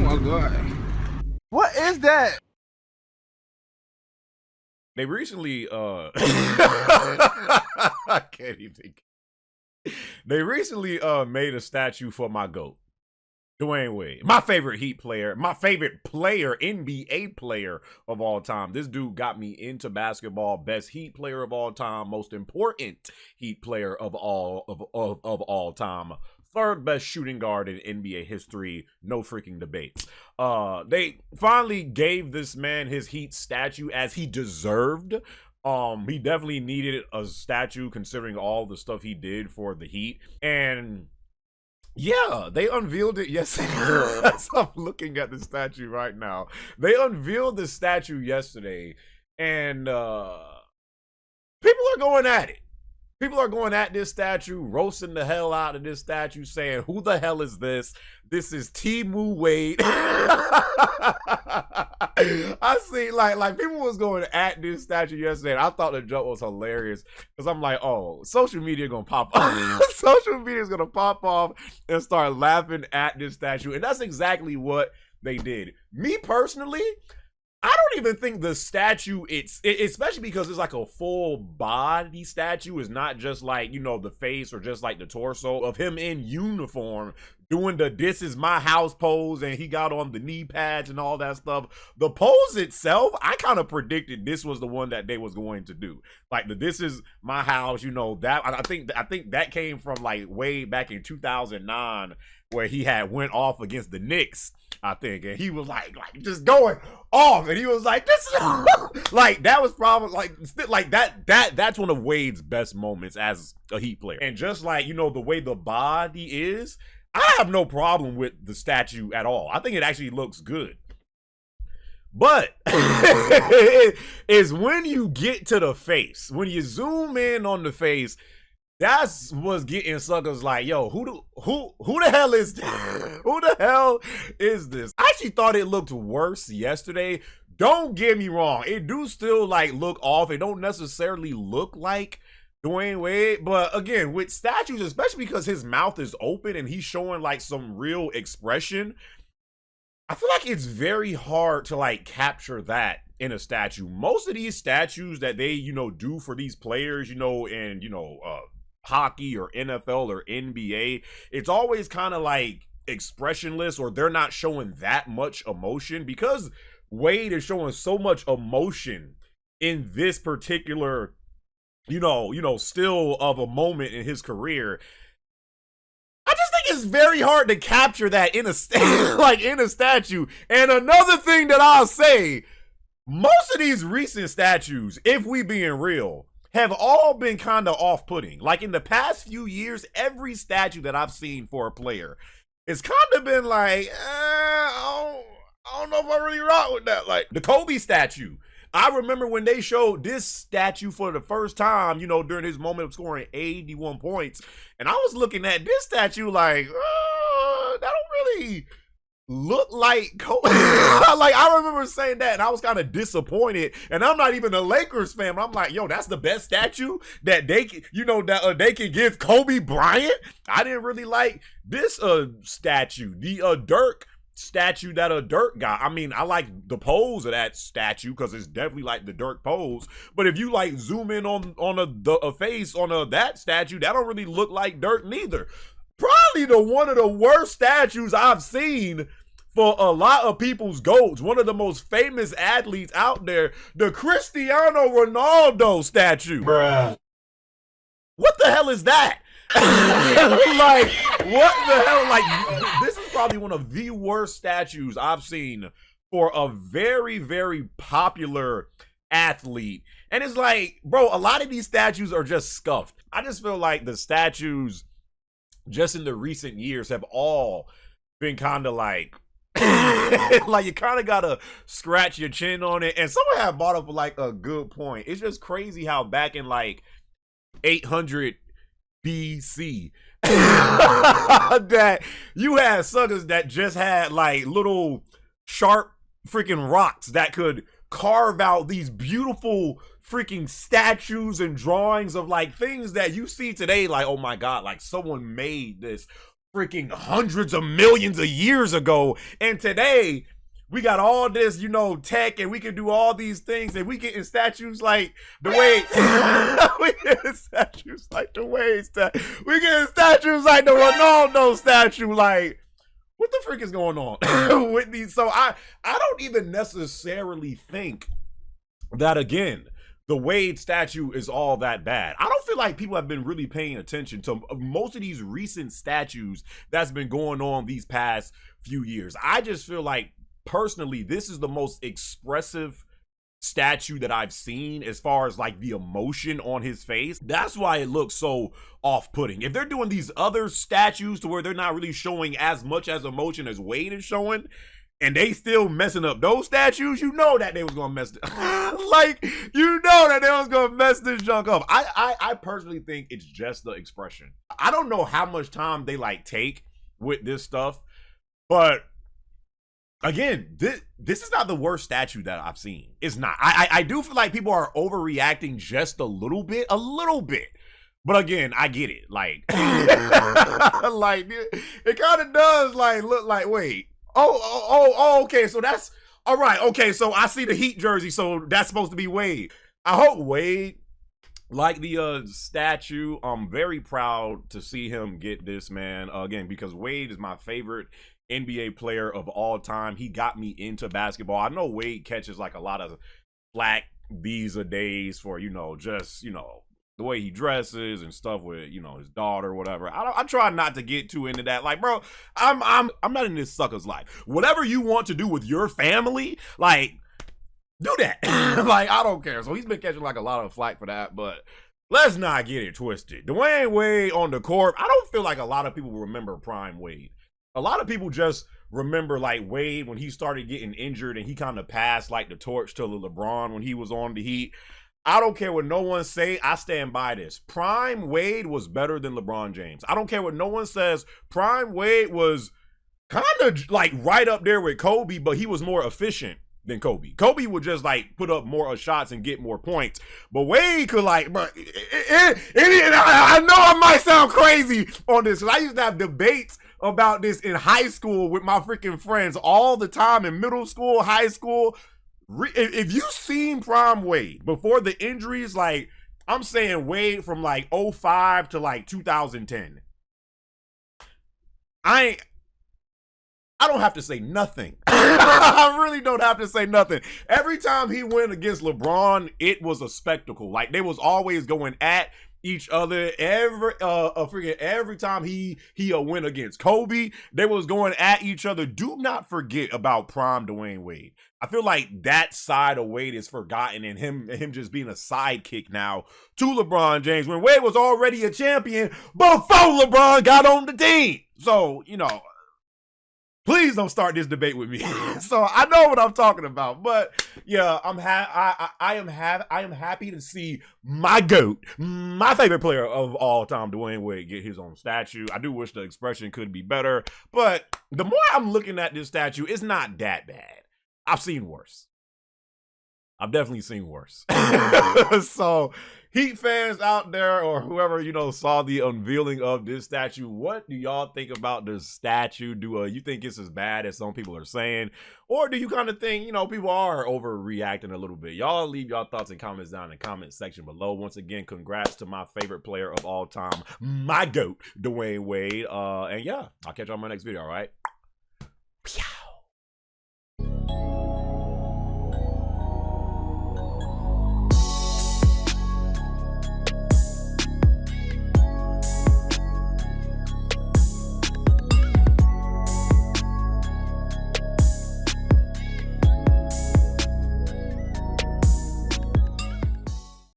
my God. What is that? They recently I can't even. They recently made a statue for my GOAT, Dwyane Wade, my favorite Heat player, my favorite player, NBA player of all time. This dude got me into basketball. Best Heat player of all time, most important Heat player of all time. Third best shooting guard in NBA history, no freaking debates. They finally gave this man his Heat statue as he deserved. He definitely needed a statue considering all the stuff he did for the Heat. And yeah, they unveiled it yesterday. I'm looking at the statue right now. They unveiled the statue yesterday, and people are going at it. People are going at this statue, roasting the hell out of this statue, saying, who the hell is this? This is Timu Wade. I see, like people was going at this statue yesterday, and I thought the joke was hilarious, because I'm like, oh, social media gonna pop off. Social media is gonna pop off and start laughing at this statue, and that's exactly what they did. Me personally, I don't even think the statue, especially because it's like a full body statue, is not just like, you know, the face or just like the torso of him in uniform doing the "this is my house" pose, and he got on the knee pads and all that stuff. The pose itself, I kind of predicted this was the one that they was going to do. Like the "this is my house," you know, that I think that came from like way back in 2009, where he had went off against the Knicks, I think, and he was like just going off, and he was like, "This is," like that was probably like that's one of Wade's best moments as a Heat player. And just like, you know, the way the body is, I have no problem with the statue at all. I think it actually looks good. But is when you get to the face, when you zoom in on the face, that's what's getting suckers like, yo, who the hell is this? Who the hell is this? I actually thought it looked worse yesterday. Don't get me wrong, it do still like look off. It don't necessarily look like Dwyane Wade, but again, with statues, especially because his mouth is open and he's showing like some real expression, I feel like it's very hard to like capture that in a statue. Most of these statues that they, you know, do for these players, you know, in, you know, hockey or NFL or NBA, it's always kind of like expressionless, or they're not showing that much emotion, because Wade is showing so much emotion in this particular, you know, still of a moment in his career. I just think it's very hard to capture that in a like in a statue. And another thing that I'll say, most of these recent statues, if we being real, have all been kind of off-putting. Like in the past few years, every statue that I've seen for a player, it's kind of been like, I don't know if I really rock with that. Like the Kobe statue, I remember when they showed this statue for the first time, you know, during his moment of scoring 81 points, and I was looking at this statue like, that don't really look like Kobe. Like, I remember saying that, and I was kind of disappointed. And I'm not even a Lakers fan, but I'm like, yo, that's the best statue that they, you know, that they can give Kobe Bryant. I didn't really like this statue, the Dirk statue that Dirk got. I mean, I like the pose of that statue because it's definitely like the Dirk pose. But if you like zoom in on a face on that statue, that don't really look like Dirk neither. Probably one of the worst statues I've seen for a lot of people's GOATs. One of the most famous athletes out there, the Cristiano Ronaldo statue. Bruh. What the hell is that? Like, what the hell? Like, this is probably one of the worst statues I've seen for a very, very popular athlete. And it's like, bro, a lot of these statues are just scuffed. I just feel like the statues just in the recent years have all been kind of like, like you kind of gotta scratch your chin on it. And someone had brought up like a good point. It's just crazy how back in like 800 BC that you had suckers that just had like little sharp freaking rocks that could carve out these beautiful freaking statues and drawings of like things that you see today, like, oh my god, like someone made this freaking hundreds of millions of years ago. And today, we got all this, you know, tech, and we can do all these things, and we get in statues like the Wade. We get in statues like the Wade statue. We get in statues like the Ronaldo statue. Like, what the frick is going on with these? So I don't even necessarily think that, again, the Wade statue is all that bad. I don't feel like people have been really paying attention to most of these recent statues that's been going on these past few years. I just feel like, personally, this is the most expressive statue that I've seen as far as like the emotion on his face. That's why it looks so off-putting. If they're doing these other statues to where they're not really showing as much as emotion as Wade is showing, and they still messing up those statues, you know that they was gonna mess like, you know that they was gonna mess this junk up. I personally think it's just the expression. I don't know how much time they like take with this stuff, but again, this is not the worst statue that I've seen. It's not. I do feel like people are overreacting just a little bit. But again, I get it. Like, like it kind of does like look like, wait. Oh, okay. So that's all right. Okay, so I see the Heat jersey, so that's supposed to be Wade. I hope Wade, like the statue, I'm very proud to see him get this, man. Again, because Wade is my favorite NBA player of all time. He got me into basketball. I know Wade catches like a lot of flack these days for, you know, just, you know, the way he dresses and stuff with, you know, his daughter or whatever. I try not to get too into that. Like, bro, I'm not in this sucker's life. Whatever you want to do with your family, like, do that. Like, I don't care. So he's been catching like a lot of flack for that, but let's not get it twisted. Dwyane Wade on the court, I don't feel like a lot of people remember prime Wade. A lot of people just remember like Wade when he started getting injured and he kind of passed like the torch to LeBron when he was on the Heat. I don't care what no one say. I stand by this. Prime Wade was better than LeBron James. I don't care what no one says. Prime Wade was kind of like right up there with Kobe, but he was more efficient than Kobe. Kobe would just like put up more shots and get more points. But Wade could like, but I know I might sound crazy on this because I used to have debates about this in high school with my freaking friends all the time, in middle school, high school. If you seen prime Wade before the injuries, like I'm saying Wade from like 05 to like 2010, I don't have to say nothing. I really don't have to say nothing. Every time he went against LeBron, it was a spectacle. Like they was always going at each other. Every time he went against Kobe, they was going at each other. Do not forget about prime Dwyane Wade. I feel like that side of Wade is forgotten, and him just being a sidekick now to LeBron James when Wade was already a champion before LeBron got on the team. So, you know, please don't start this debate with me. So I know what I'm talking about, but yeah, I am happy to see my GOAT, my favorite player of all time, Dwyane Wade, get his own statue. I do wish the expression could be better, but the more I'm looking at this statue, it's not that bad. I've seen worse. I've definitely seen worse. So Heat fans out there or whoever, you know, saw the unveiling of this statue, what do y'all think about this statue? Do you think it's as bad as some people are saying? Or do you kind of think, you know, people are overreacting a little bit? Y'all leave y'all thoughts and comments down in the comment section below. Once again, congrats to my favorite player of all time, my GOAT, Dwyane Wade. And yeah, I'll catch y'all in my next video, all right?